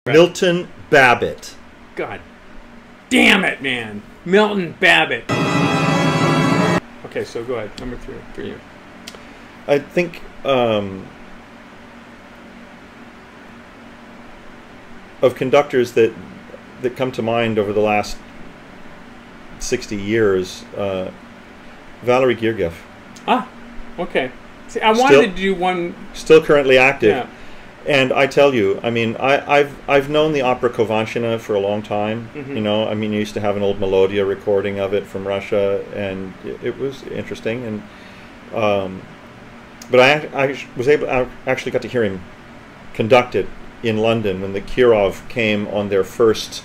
Milton Babbitt. God damn it, man. Milton Babbitt. Okay, so go ahead. Number 3 for you. I think of conductors that come to mind over the last 60 years, Valery Gergiev. Ah, okay. See, I wanted to do one. Still currently active. Yeah. And I tell you, I mean, I've known the opera Kovanshina for a long time. Mm-hmm. You know, I mean, you used to have an old Melodia recording of it from Russia, and it was interesting. And but I was able, I actually got to hear him conduct it in London when the Kirov came on their first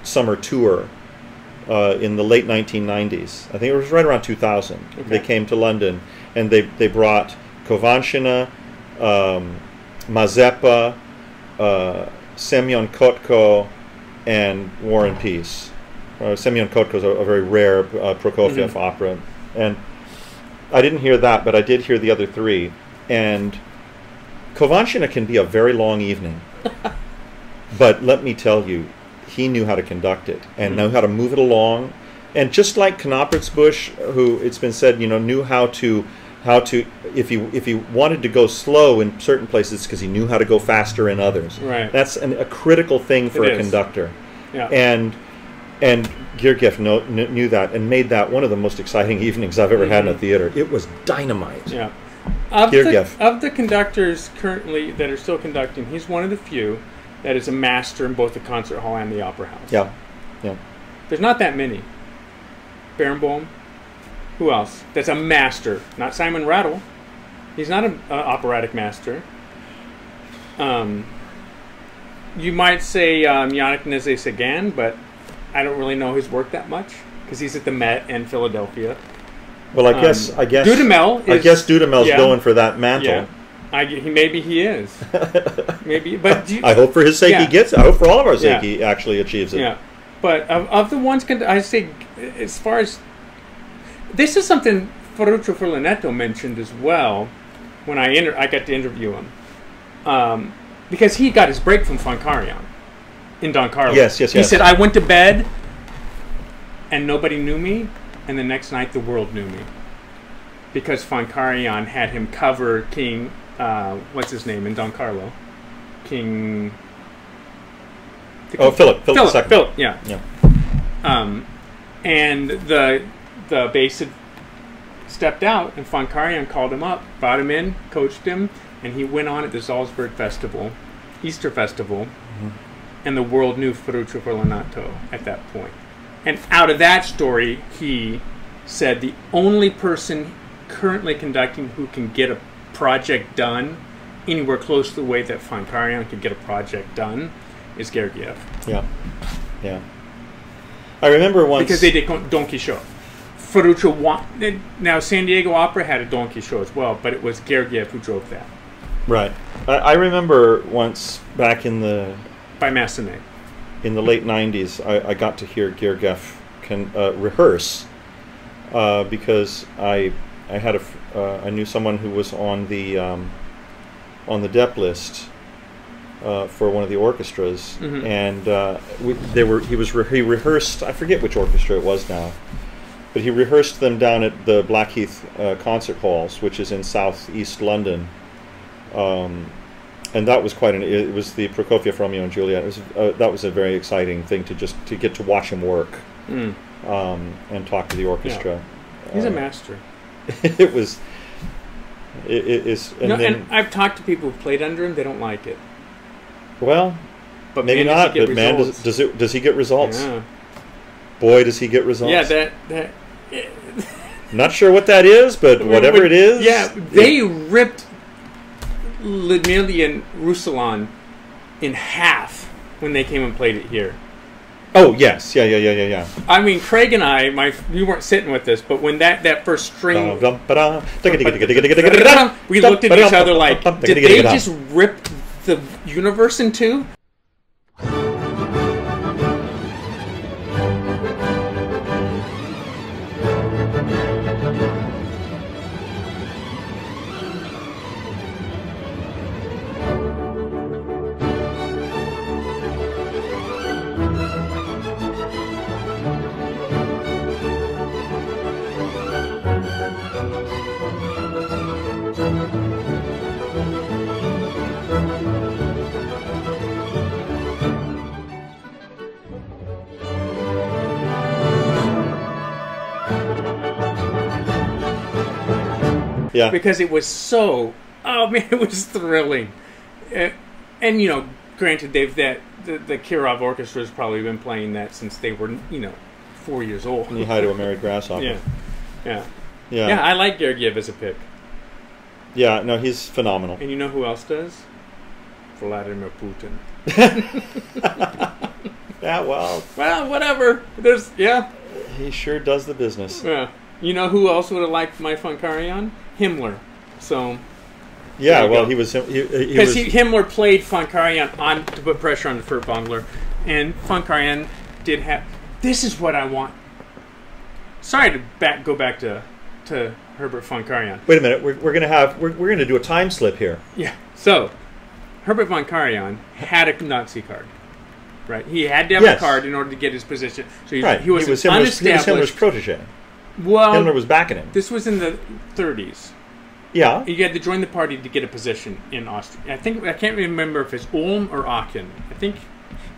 summer tour in the late 1990s. I think it was right around 2000. Okay. They came to London, and they brought Kovanshina, Mazepa, Semyon Kotko, and War and Peace. Semyon Kotko is a very rare Prokofiev opera, and I didn't hear that, but I did hear the other 3. And Kovanshina can be a very long evening, but let me tell you, he knew how to conduct it and knew how to move it along. And just like Knappertsbusch, who it's been said, you know, knew how to if he wanted to go slow in certain places because he knew how to go faster in others. Right. That's a critical thing for a conductor. Yeah. And Gergiev knew that and made that one of the most exciting evenings I've ever had in a theater. It was dynamite. Yeah. Of the conductors currently that are still conducting, he's one of the few that is a master in both the concert hall and the opera house. Yeah. Yeah. There's not that many. Barenboim. Who else? That's a master. Not Simon Rattle. He's not an operatic master. You might say Yannick Nézet-Séguin, but I don't really know his work that much because he's at the Met and Philadelphia. Well, I guess Dudamel. I guess Dudamel's going for that mantle. Yeah. Maybe he is. Maybe, but I hope for his sake he gets it. I hope for all of our sake he actually achieves it. Yeah, but of the ones I say, as far as this is something Ferruccio Furlanetto mentioned as well when I got to interview him, because he got his break from Foncarion in Don Carlo. Yes. He said, I went to bed and nobody knew me, and the next night the world knew me because Foncarion had him cover King, what's his name in Don Carlo? King... Philip II. Philip, yeah. And the bass had stepped out, and Foncarion called him up, brought him in, coached him, and he went on at the Salzburg Festival, Easter Festival, and the world knew Ferruccio Furlanetto at that point. And out of that story, he said the only person currently conducting who can get a project done anywhere close to the way that Foncarion could get a project done is Gergiev. Yeah. I remember once... Because they did Don Quixote. Ferruccio now San Diego Opera had a Don Quixote as well, but it was Gergiev who drove that. Right. I remember once back in the... By Massenet. In the late 90s, I got to hear Gergiev rehearse because I had I knew someone who was on the DEP list for one of the orchestras, and he rehearsed. I forget which orchestra it was now, but he rehearsed them down at the Blackheath Concert Halls, which is in southeast London. And that was it was the Prokofiev Romeo and Juliet. It was that was a very exciting thing to get to watch him work and talk to the orchestra. Yeah. He's a master. It was. It is. And I've talked to people who played under him. They don't like it. Well, but maybe not. But man, does he get results? Yeah. Boy, does he get results. Yeah, that. Not sure what that is, but whatever it is. Yeah, they ripped Ludmilla and Ruslan in half when they came and played it here. Oh yes, yeah. I mean, Craig and I, we weren't sitting with this, but when that first string, we looked at each other like, did they just rip the universe in two? Yeah. Because it was so, oh man, it was thrilling. And, you know, granted, the Kirov Orchestra has probably been playing that since they were, you know, 4 years old. And you Hi to a Married Grasshopper. Yeah. Yeah. I like Gergiev as a pick. Yeah, no, he's phenomenal. And you know who else does? Vladimir Putin. Yeah, well, whatever. he sure does the business. Yeah. You know who else would have liked my Funkarian? Himmler. So. Yeah, well, go. he was. Because Himmler played Funkarian on to put pressure on the Furtwängler, and Funkarian did have. This is what I want. Sorry to go back to Herbert Funkarian. Wait a minute, we're gonna do a time slip here. Yeah. So, Herbert Funkarian had a Nazi card, right? He had to have a card in order to get his position. So he was Himmler's protege. Well, Himmler was backing him. This was in the 30s. Yeah. You had to join the party to get a position in Austria. I can't remember if it's Ulm or Aachen. I think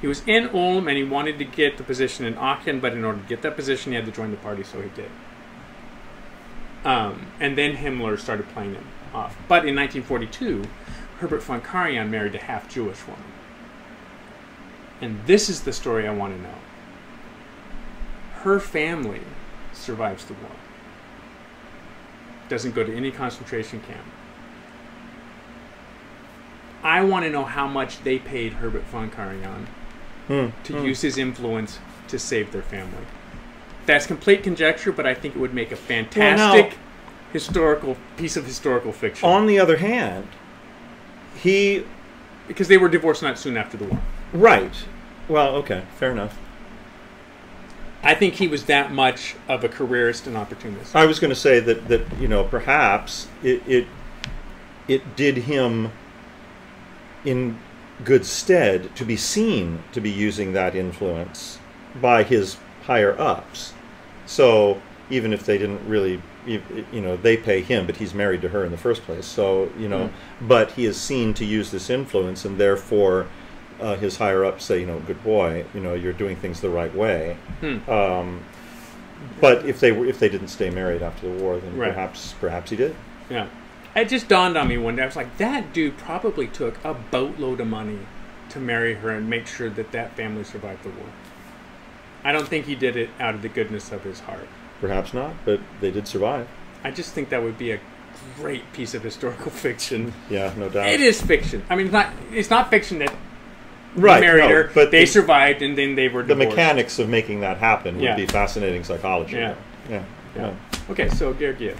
he was in Ulm and he wanted to get the position in Aachen, but in order to get that position, he had to join the party, so he did. And then Himmler started playing him off. But in 1942, Herbert von Karajan married a half-Jewish woman. And this is the story I want to know. Her family survives the war. Doesn't go to any concentration camp. I want to know how much they paid Herbert von Karajan to use his influence to save their family. That's complete conjecture, but I think it would make a fantastic piece of historical fiction. On the other hand, because they were divorced not soon after the war. Right. Well, okay, fair enough. I think he was that much of a careerist and opportunist. I was going to say that you know, perhaps it did him in good stead to be seen to be using that influence by his higher ups. So even if they didn't really, you know, they pay him, but he's married to her in the first place. So, you know, but he is seen to use this influence, and therefore his higher ups say, you know, good boy, you know, you're doing things the right way. But if they didn't stay married after the war, then perhaps he did. Yeah. It just dawned on me one day. I was like, that dude probably took a boatload of money to marry her and make sure that family survived the war. I don't think he did it out of the goodness of his heart. Perhaps not, but they did survive. I just think that would be a great piece of historical fiction. Yeah, no doubt. It is fiction. I mean, it's not fiction that he married her, but they survived and then they were divorced. The mechanics of making that happen would be fascinating psychology. Yeah. Okay, so Gergiev.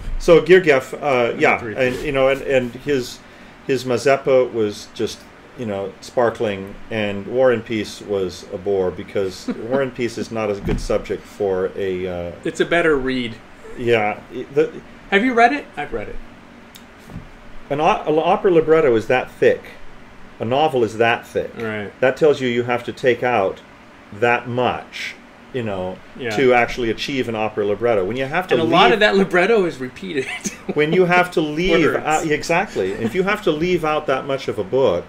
And you know, and his Mazeppa was just, you know, sparkling, and War and Peace was a bore, because War and Peace is not a good subject for a. It's a better read. Yeah. Have you read it? I've read it. An opera libretto is that thick. A novel is that thick. Right. That tells you have to take out that much, you know, to actually achieve an opera libretto. When you have to, and a lot of that libretto is repeated. When you have to leave, exactly. If you have to leave out that much of a book,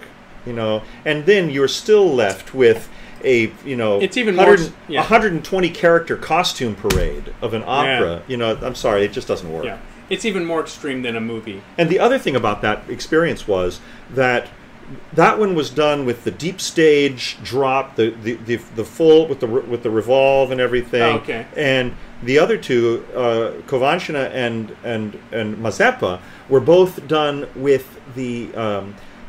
you know, and then you're still left with a, you know, it's even 120 character costume parade of an opera. Yeah. You know, I'm sorry, it just doesn't work. Yeah. It's even more extreme than a movie. And the other thing about that experience was that one was done with the deep stage drop, the full with the revolve and everything. Oh, okay. And the other two, Kovanshina and Mazeppa, were both done with the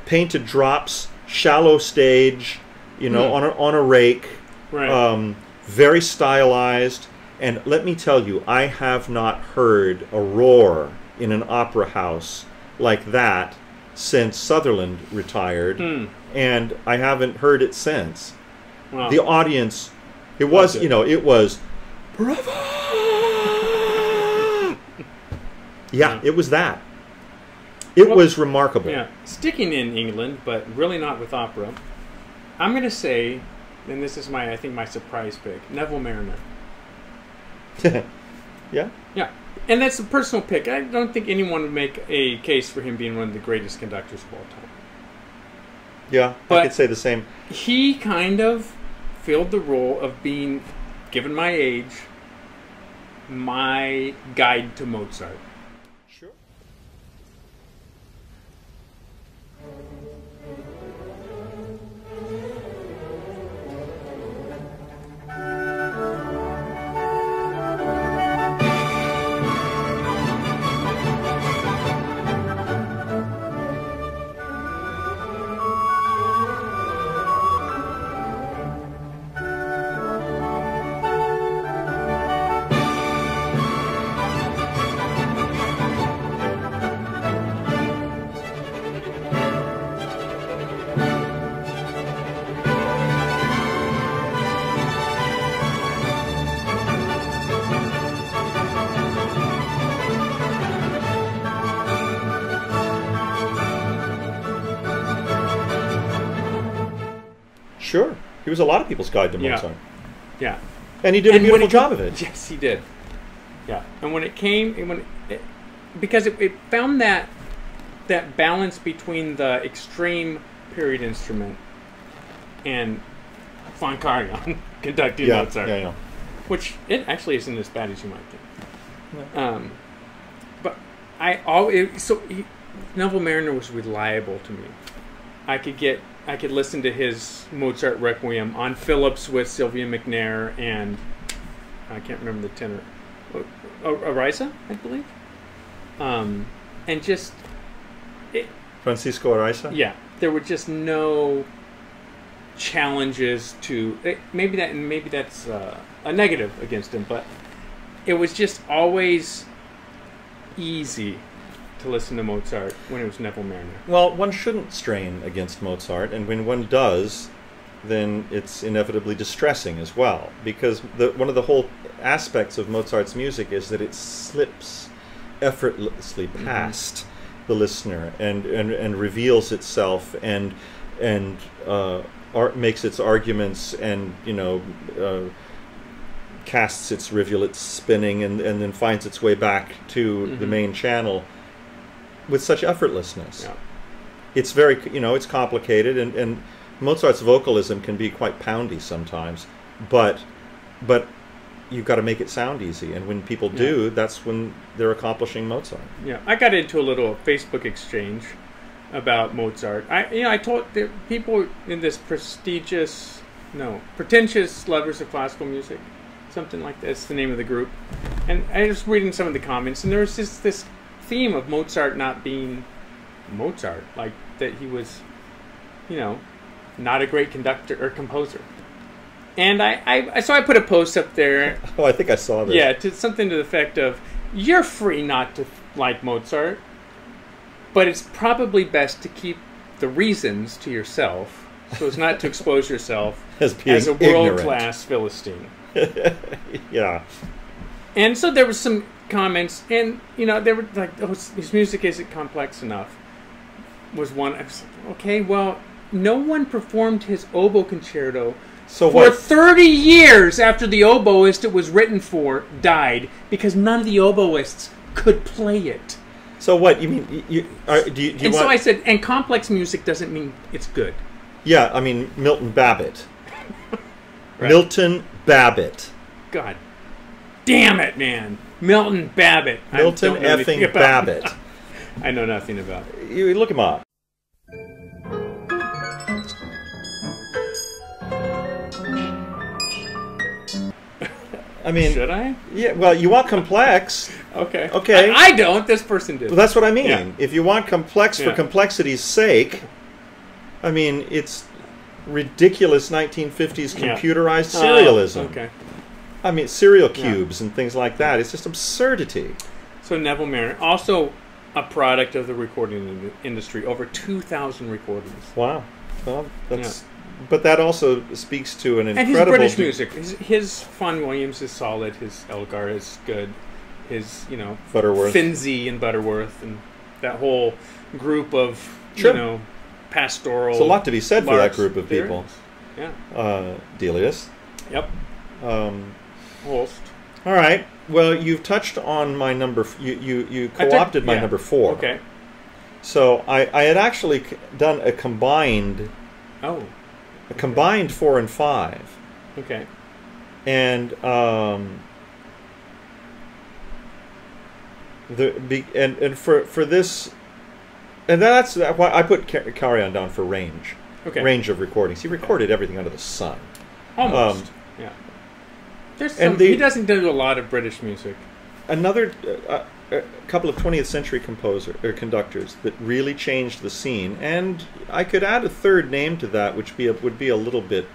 painted drops, shallow stage, you know, on a rake, right. Very stylized. And let me tell you, I have not heard a roar in an opera house like that since Sutherland retired, and I haven't heard it since. Wow. The audience, it was bravo! It was that. It was remarkable. Yeah, sticking in England, but really not with opera. I'm going to say, and this is I think my surprise pick, Neville Mariner. Yeah? Yeah. And that's a personal pick. I don't think anyone would make a case for him being one of the greatest conductors of all time. Yeah, but I could say the same. He kind of filled the role of being, given my age, my guide to Mozart. Sure. Sure. He was a lot of people's guide to Mozart. Yeah. And he did a beautiful job of it. Yes, he did. Yeah. And when it came, because it found that balance between the extreme period instrument and von Karajan conducting Mozart. Yeah. Which it actually isn't as bad as you might think. Yeah. But Neville Mariner was reliable to me. I could listen to his Mozart Requiem on Phillips with Sylvia McNair and I can't remember the tenor, Ariza, I believe, and just Francisco Ariza. Yeah, there were just no challenges to maybe that's a negative against him, but it was just always easy to listen to Mozart when it was Neville Mariner. Well, one shouldn't strain against Mozart, and when one does, then it's inevitably distressing as well, because one of the whole aspects of Mozart's music is that it slips effortlessly past the listener and reveals itself and makes its arguments and casts its rivulets spinning and then finds its way back to the main channel with such effortlessness. Yeah. It's very, it's complicated, and Mozart's vocalism can be quite poundy sometimes, but you've got to make it sound easy, and when people do, that's when they're accomplishing Mozart. Yeah, I got into a little Facebook exchange about Mozart. I told the people in this pretentious lovers of classical music, something like that's the name of the group, and I was reading some of the comments, and there was this theme of Mozart not being Mozart, like that he was, not a great conductor or composer. And so I put a post up there. Oh, I think I saw this. Yeah, something to the effect of, you're free not to like Mozart, but it's probably best to keep the reasons to yourself so as not to expose yourself as a world-class Philistine. Yeah. And so there was some comments, and, they were like, oh, his music isn't complex enough, was one. I was like, okay, well, no one performed his oboe concerto for 30 years after the oboist it was written for died, because none of the oboists could play it. So what, you mean, do you so I said, and complex music doesn't mean it's good. Yeah, I mean, Milton Babbitt. Right. Milton Babbitt. God damn it, man. Milton Babbitt. Milton effing Babbitt. I know nothing about it. You look him up. I mean, should I? Yeah. Well, you want complex. Okay. Okay. I don't. This person did. Well, that's what I mean. Yeah. If you want complex for complexity's sake, I mean, it's ridiculous 1950s computerized serialism. Okay. I mean, serial cubes and things like that. It's just absurdity. So Neville Mariner, also a product of the recording industry, over 2,000 recordings. Wow. Well, that's... But that also speaks to an incredible... And his British music. His Vaughan Williams is solid. His Elgar is good. His, Butterworth. Finzi and Butterworth and that whole group of, pastoral... There's a lot to be said for that group of people. Yeah. Delius. Yep. Holst. All right. Well, you've touched on my number... You co-opted my number 4. Okay. So I had actually done a combined... Oh. A combined 4 and 5. Okay. And for this, and that's why I put Karajan down for range. Okay. Range of recordings. He recorded everything under the sun. Almost. Yeah. There's some, he doesn't do a lot of British music. Another a couple of 20th century conductors that really changed the scene, and I could add a third name to that, which would be a little bit.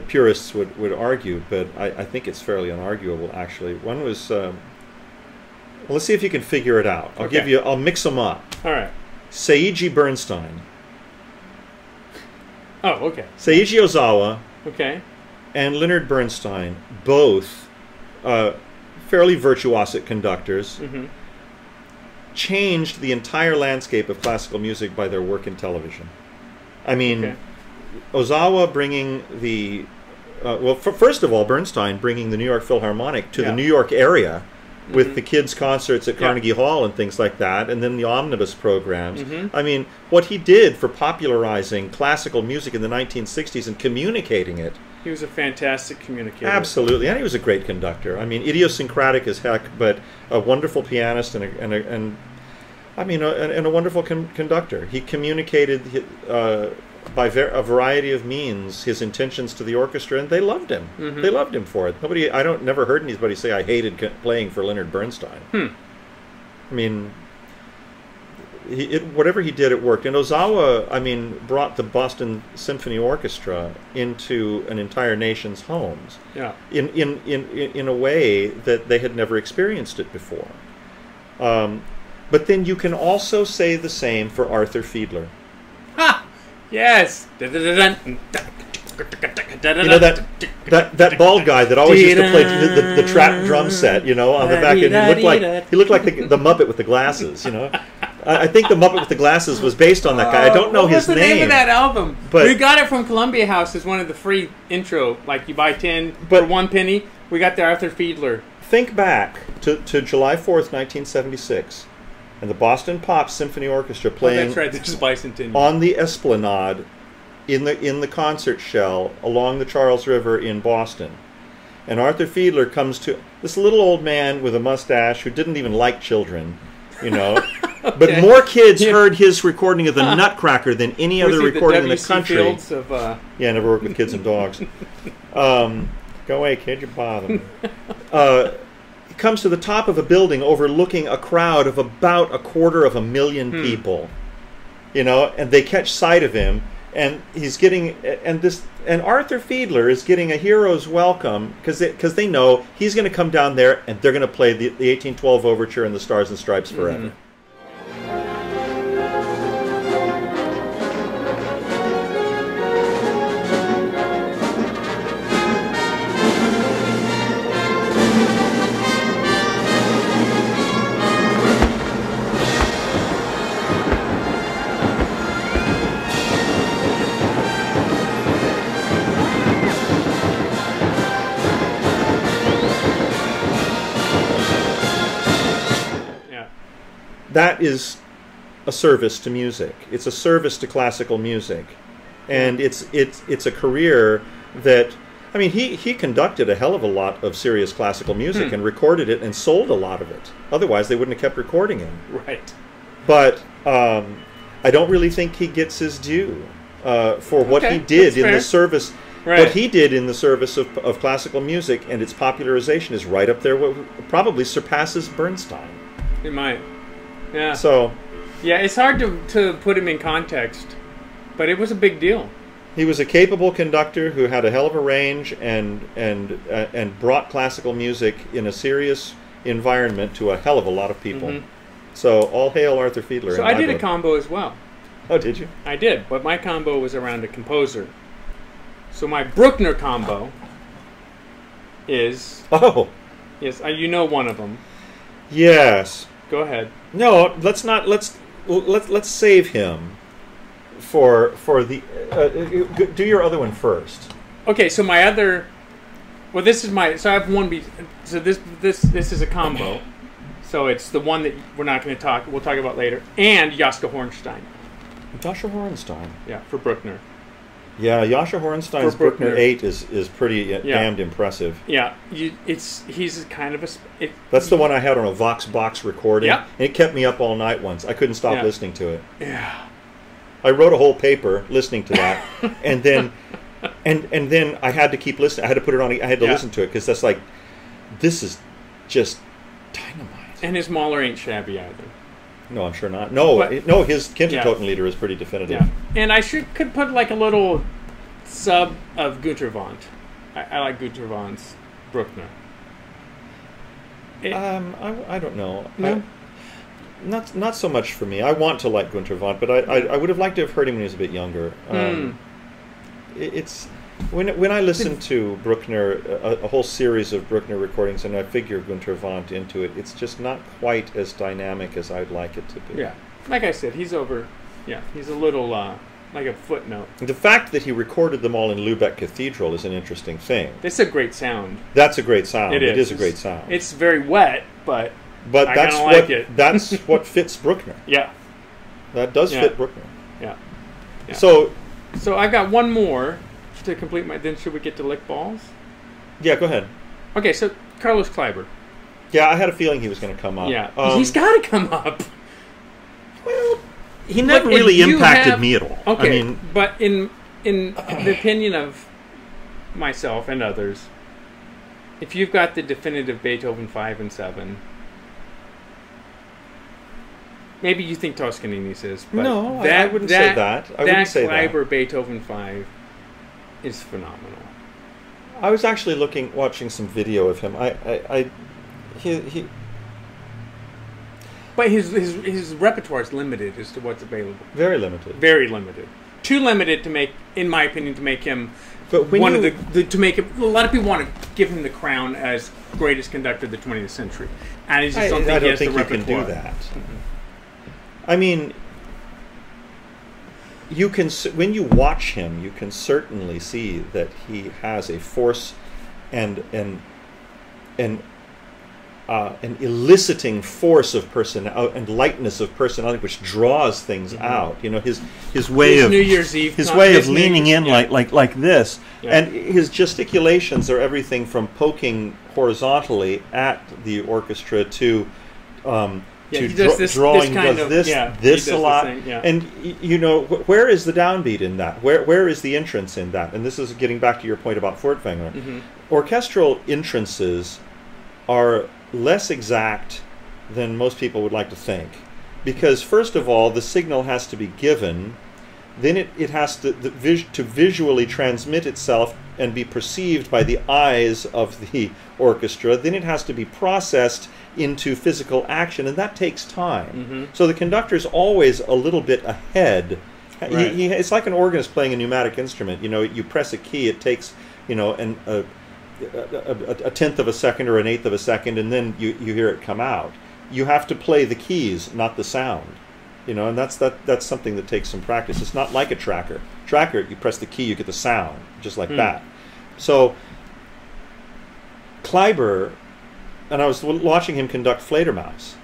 Purists would argue, but I think it's fairly unarguable. Actually, one was. Let's see if you can figure it out. I'll mix them up. All right. Seiji Bernstein. Oh, okay. Seiji Ozawa. Okay. And Leonard Bernstein, both fairly virtuosic conductors, changed the entire landscape of classical music by their work in television. I mean, Ozawa bringing the first of all, Bernstein bringing the New York Philharmonic to the New York area with the kids' concerts at Carnegie Hall and things like that, and then the omnibus programs. I mean, what he did for popularizing classical music in the 1960s and communicating it. He was a fantastic communicator. Absolutely, and he was a great conductor. I mean, idiosyncratic as heck, but a wonderful pianist and a wonderful conductor. He communicated by a variety of means his intentions to the orchestra, and they loved him. They loved him for it. Never heard anybody say I hated playing for Leonard Bernstein. I mean, whatever he did, it worked. And Ozawa, I mean, brought the Boston Symphony Orchestra into an entire nation's homes. In a way that they had never experienced it before. But then you can also say the same for Arthur Fiedler. Ha! Yes. You know that bald guy that always used to play the trap drum set, you know, on the back end. He looked like the Muppet with the glasses, you know. I think the Muppet with the glasses was based on that guy. I don't know his name. What's the name of that album? But we got it from Columbia House as one of the free intro. Like you buy 10 for 1 penny. We got the Arthur Fiedler. Think back to July 4th, 1976. And the Boston Pop Symphony Orchestra playing on the Esplanade in the concert shell along the Charles River in Boston. And Arthur Fiedler comes to this little old man with a mustache who didn't even like children, you know. Okay. But more kids heard his recording of the Nutcracker than any other recording in the country. Yeah, I never worked with kids and dogs. Go away, kid, you bother me. Comes to the top of a building overlooking a crowd of about 250,000 people, you know, and they catch sight of him, and he's getting and Arthur Fiedler is getting a hero's welcome because they know he's going to come down there and they're going to play the 1812 Overture and the Stars and Stripes Forever. That is a service to music. It's a service to classical music, and it's a career that, I mean, he conducted a hell of a lot of serious classical music and recorded it and sold a lot of it. Otherwise, they wouldn't have kept recording him. Right. But I don't really think he gets his due for what he did in the service. Right. What he did in the service of classical music and its popularization is right up there. What probably surpasses Bernstein. It might. Yeah. So, yeah, it's hard to put him in context, but it was a big deal. He was a capable conductor who had a hell of a range and brought classical music in a serious environment to a hell of a lot of people. So all hail Arthur Fiedler. So I did a combo as well. Oh, did you? I did, but my combo was around a composer. So my Bruckner combo is... Oh. Yes, you know one of them. Yes. Go ahead. No, let's not. Let's save him for the. Do your other one first. Okay, so my other. Well, this is my. So I have one. So this is a combo. So it's the one that we're not going to talk. We'll talk about later. And Joschka Hornstein. Joschka Hornstein. Yeah, for Bruckner. Yeah, Joschka Hornstein's Bruckner 8 is pretty damned impressive. Yeah, he's kind of a... That's the one I had on a Vox box recording. Yeah. And it kept me up all night once. I couldn't stop listening to it. Yeah. I wrote a whole paper listening to that, and then and then I had to keep listening. I had to put it on. I had to listen to it because that's like, this is just dynamite. And his Mahler ain't shabby either. No, I'm sure not. No, no, his Kindertotenlieder is pretty definitive. Yeah. And I could put like a little sub of Günter Wand. I like Günter Wand's Bruckner. I don't know. No? Not so much for me. I want to like Günter Wand, but I would have liked to have heard him when he was a bit younger. It's when I listen to Bruckner, a whole series of Bruckner recordings, and I figure Günter Wand into it, it's just not quite as dynamic as I'd like it to be. Yeah, like I said, he's over. Yeah, he's a little like a footnote. The fact that he recorded them all in Lubeck Cathedral is an interesting thing. It's a great sound. That's a great sound. It is. A great sound. It's very wet, but I that's kinda what like it. that's what fits Bruckner. Yeah. That does fit Bruckner. Yeah. So I got one more to complete my. Then should we get to lick balls? yeah, go ahead. Okay, so Carlos Kleiber. Yeah, I had a feeling he was going to come up. Yeah, he's got to come up. Well, he never really impacted me at all. Okay, I mean, but in the opinion of myself and others, if you've got the definitive Beethoven 5 and 7, maybe you think Toscanini's is, but no, I wouldn't say that. I wouldn't say that. Kleiber Beethoven 5 is phenomenal. I was actually watching some video of him. He But his repertoire is limited as to what's available. Very limited. Very limited. Too limited to make, in my opinion, to make him but one of the to make him. A lot of people want to give him the crown as greatest conductor of the 20th century, and I just don't think he has the repertoire. You can do that. I mean, you can when you watch him, you can certainly see that he has a force and an eliciting force of personality and lightness of personality, which draws things out. You know, his way of New Year's Eve, his way of leaning in like this, and his gesticulations are everything from poking horizontally at the orchestra to drawing this a lot. And you know, where is the downbeat in that? Where is the entrance in that? And this is getting back to your point about Furtwängler. Orchestral entrances are less exact than most people would like to think, because first of all, the signal has to be given, then it has to visually transmit itself and be perceived by the eyes of the orchestra, then it has to be processed into physical action, and that takes time. So the conductor's always a little bit ahead. Right. It's like an organist playing a pneumatic instrument. You know, you press a key, it takes, you know, a tenth of a second or an eighth of a second, and then you hear it come out. You have to play the keys, not the sound. You know, and that's something that takes some practice. It's not like a tracker. Tracker, you press the key, you get the sound, just like that. So Kleiber, and I was watching him conduct Fledermaus,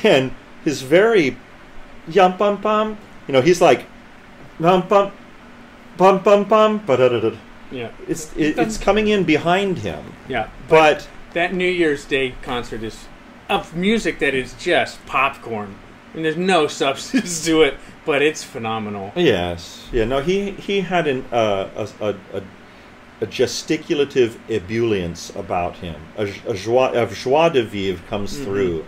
and his very yum bum bum, you know, he's like bum bum bum bum bum ba da da da. Yeah, it's coming in behind him. Yeah, but that New Year's Day concert is of music that is just popcorn, and there's no substance to it, but it's phenomenal. Yes, yeah. No, he had a gesticulative ebullience about him. A joie de vivre comes through.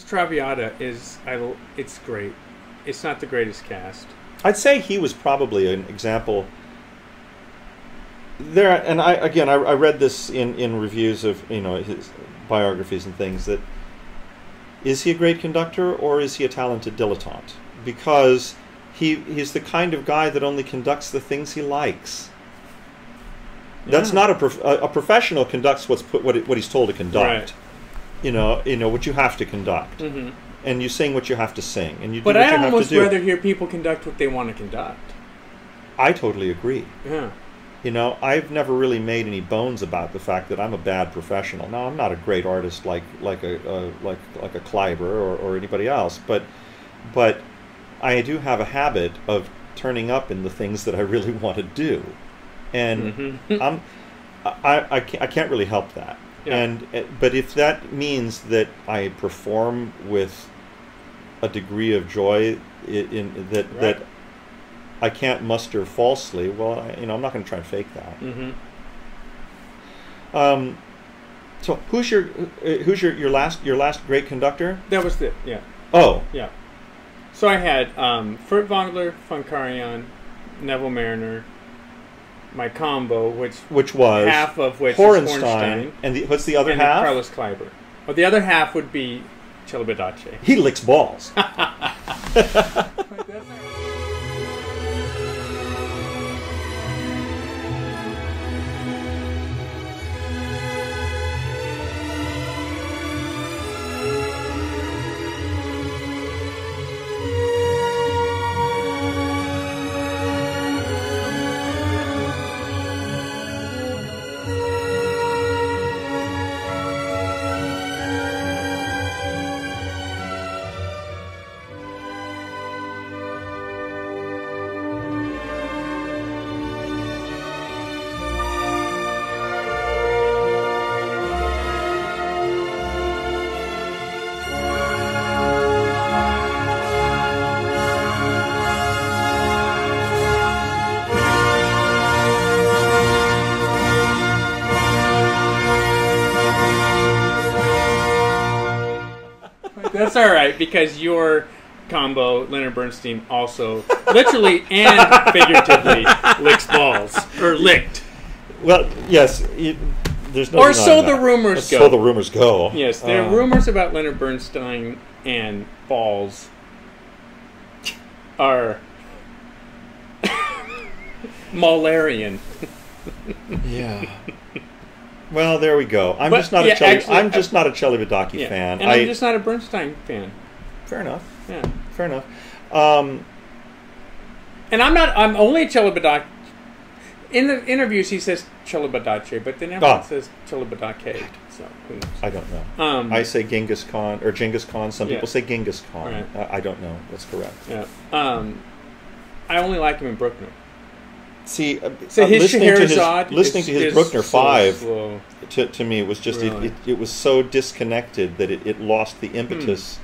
Traviata it's great. It's not the greatest cast. I'd say he was probably an example there, and I read this in reviews of, you know, his biographies and things, that is he a great conductor or is he a talented dilettante? Because he's the kind of guy that only conducts the things he likes. That's not a professional conducts what he's told to conduct. Right. You know what you have to conduct, and you sing what you have to sing, and you do what you have to do. But I'd almost rather hear people conduct what they want to conduct. I totally agree. Yeah. You know, I've never really made any bones about the fact that I'm a bad professional. Now, I'm not a great artist like a Kleiber or anybody else, but I do have a habit of turning up in the things that I really want to do, and I can't really help that. Yeah. But if that means that I perform with a degree of joy that I can't muster falsely, well, I'm not going to try and fake that. So who's your last great conductor? That was it. Yeah. Oh, Yeah. So I had Furtwängler, von Karajan, Neville Mariner, my combo, which was half of which is Hornstein, and what's the other and half? Carlos Kleiber. Well, the other half would be Celibidache. He licks balls. That's all right, because your combo, Leonard Bernstein, also literally and figuratively licks balls. Or licked. Well, yes. There's no or so that. the rumors go. So the rumors go. Yes, there are rumors about Leonard Bernstein and balls are Mullerian. Yeah. Well, there we go. I'm just not a Celibidache fan. And I'm just not a Bernstein fan. Fair enough. Yeah. Fair enough. And I'm only a Celibidache. In the interviews, he says Celibidache, but then everyone says Celibidache. So who knows? I don't know. I say Genghis Khan or Genghis Khan. Some people say Genghis Khan. Right. I don't know. That's correct. Yeah. I only like him in Bruckner. See, so listening to his Bruckner 5 slow. To me was just really? it was so disconnected that it lost the impetus.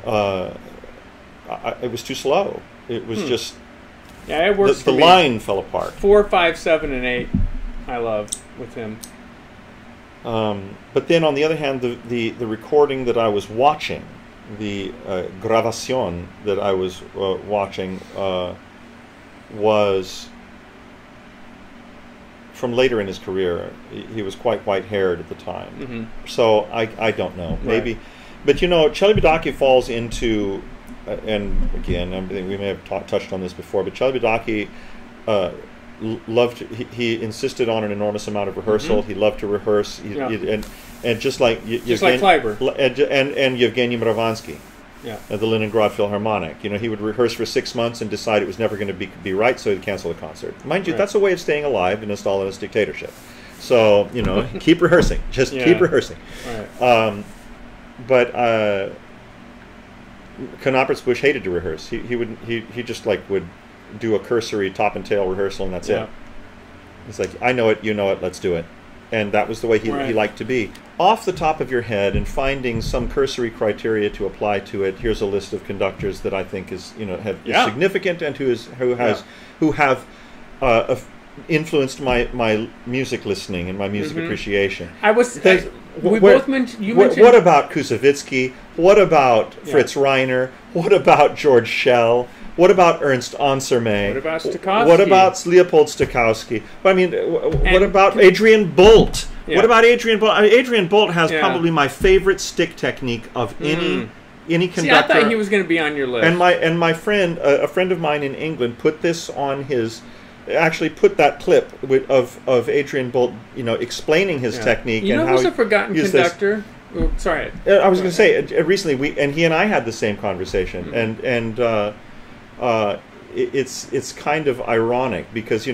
It was too slow. It was just it works. The line fell apart. 4, 5, 7, and 8. I love with him. But then on the other hand, the recording that I was watching, the gravación that I was watching was from later in his career. He was quite white-haired at the time. Mm-hmm. So I don't know. Maybe. Right. But Celibidache falls into, and again, I think we may have touched on this before, but Celibidache loved, he insisted on an enormous amount of rehearsal. Mm-hmm. He loved to rehearse. And just like Kleiber. And Yevgeny Mravansky. Yeah. At the Leningrad Philharmonic. He would rehearse for 6 months and decide it was never going to be right, so he'd cancel the concert. Mind you, that's a way of staying alive in a Stalinist dictatorship. So, keep rehearsing. Just keep rehearsing. Right. But Knappertsbusch hated to rehearse. He just would do a cursory top and tail rehearsal, and that's it. It's like, I know it, you know it, let's do it. And that was the way he liked to be. Off the top of your head and finding some cursory criteria to apply to it, here's a list of conductors that I think is significant and who have influenced my music listening and my music appreciation. Both mentioned. What about Kusevitsky? What about Fritz Reiner? What about George Schell? What about Ernst Anserme? What about Stokowski? What about Leopold Stokowski? I mean, what about Adrian Bolt? Yeah. What about Adrian Bolt? Adrian Bolt has probably my favorite stick technique of any conductor. See, I thought he was going to be on your list. And my friend, a friend of mine in England, put this on his. Actually, put that clip of Adrian Bolt, explaining his technique. You know and who's how a forgotten conductor? Oh, sorry. I was going to say recently he and I had the same conversation, and. It's kind of ironic because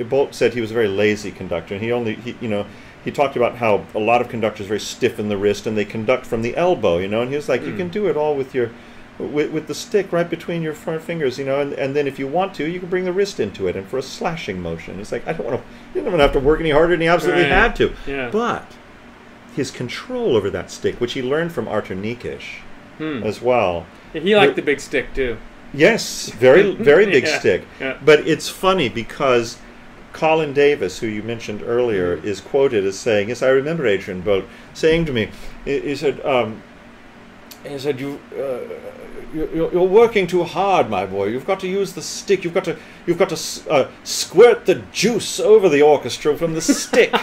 Bolt said he was a very lazy conductor, and he talked about how a lot of conductors are very stiff in the wrist and they conduct from the elbow, and he was like, you can do it all with the stick right between your front fingers, and then if you want to, you can bring the wrist into it and for a slashing motion. It's like, you don't have to work any harder than he absolutely had to. Yeah. But his control over that stick, which he learned from Artur Nikisch as well. He liked the big stick too. Yes, very, very big stick. Yeah. But it's funny because Colin Davis, who you mentioned earlier, is quoted as saying, "Yes, I remember Adrian Bolt saying to me, he said, you're working too hard, my boy. You've got to use the stick. You've got to squirt the juice over the orchestra from the stick."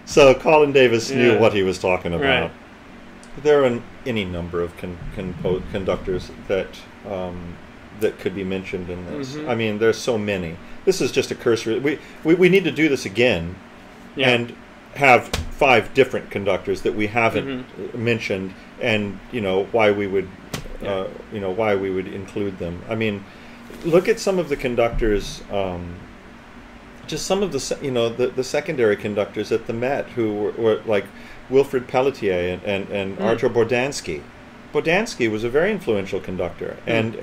So Colin Davis knew what he was talking about. Right. There are any number of conductors that that could be mentioned in this. I mean, there's so many. This is just a cursory. We need to do this again, and have 5 different conductors that we haven't mentioned, and why we would, why we would include them. I mean, look at some of the conductors. Just some of the secondary conductors at the Met who were like Wilfrid Pelletier and Artur Bordansky. Bordansky was a very influential conductor, and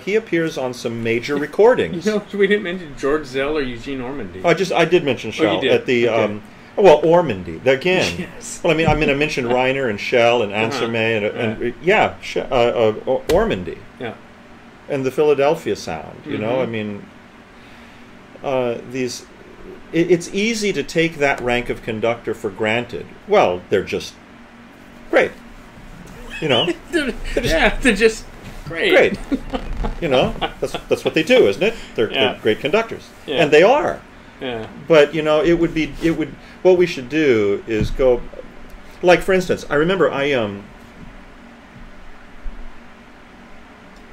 he appears on some major recordings. We didn't mention George Zell or Eugene Ormandy. I did mention Schell at the Ormandy again. Yes. Well, I mean I mentioned Reiner and Schell and Ansermet and Ormandy. Yeah. And the Philadelphia Sound. I mean, it's easy to take that rank of conductor for granted. Well, they're just great. They're just great. That's what they do, isn't it? They're great conductors, and they are. Yeah. But what we should do is go, like for instance, I remember I'm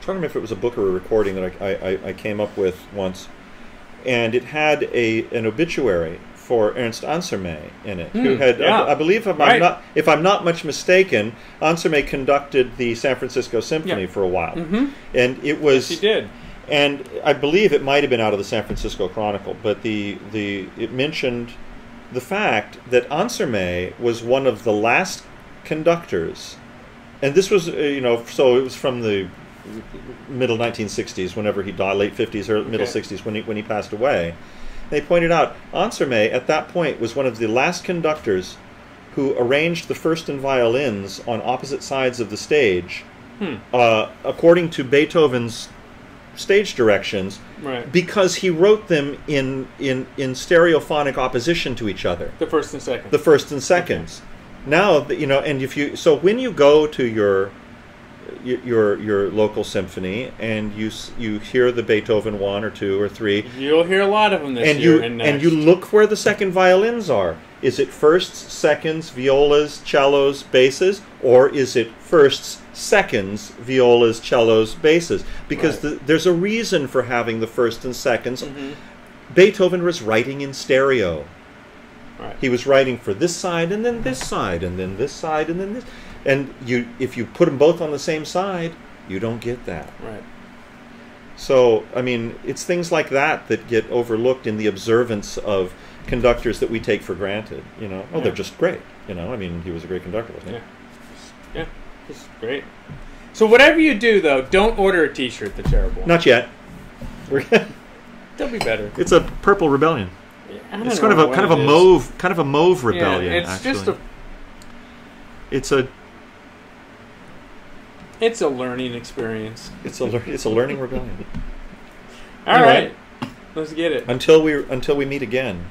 trying to remember if it was a book or a recording that I came up with once, and it had an obituary for Ernst Ansermet in it, who had, I believe, if I'm not much mistaken, Ansermet conducted the San Francisco Symphony for a while, and it was he did, and I believe it might have been out of the San Francisco Chronicle, but it mentioned the fact that Ansermet was one of the last conductors, and this was so it was from the middle 1960s, whenever he died, late 50s or middle 60s when he passed away. They pointed out Ansermet at that point was one of the last conductors who arranged the first and violins on opposite sides of the stage, according to Beethoven's stage directions, because he wrote them in stereophonic opposition to each other. The first and second. The first and seconds. Okay. Now, and when you go to your local symphony and you hear the Beethoven 1 or 2 or 3, you'll hear a lot of them this year and next. And you look where the second violins are. Is it firsts, seconds, violas, cellos, basses, or is it firsts, seconds, violas, cellos, basses? Because there's a reason for having the first and seconds. Beethoven was writing in stereo. He was writing for this side and then this side and then this side and then this. And if you put them both on the same side, you don't get that. Right. So, I mean, it's things like that get overlooked in the observance of conductors that we take for granted. They're just great. I mean, he was a great conductor, wasn't he? Yeah, he's great. So whatever you do, though, don't order a T-shirt that's terrible. Not yet. They'll be better. It's a purple rebellion. It's kind of a mauve rebellion. It's actually. It's a learning experience. It's a learning rebellion. All right. Let's get it. Until we meet again.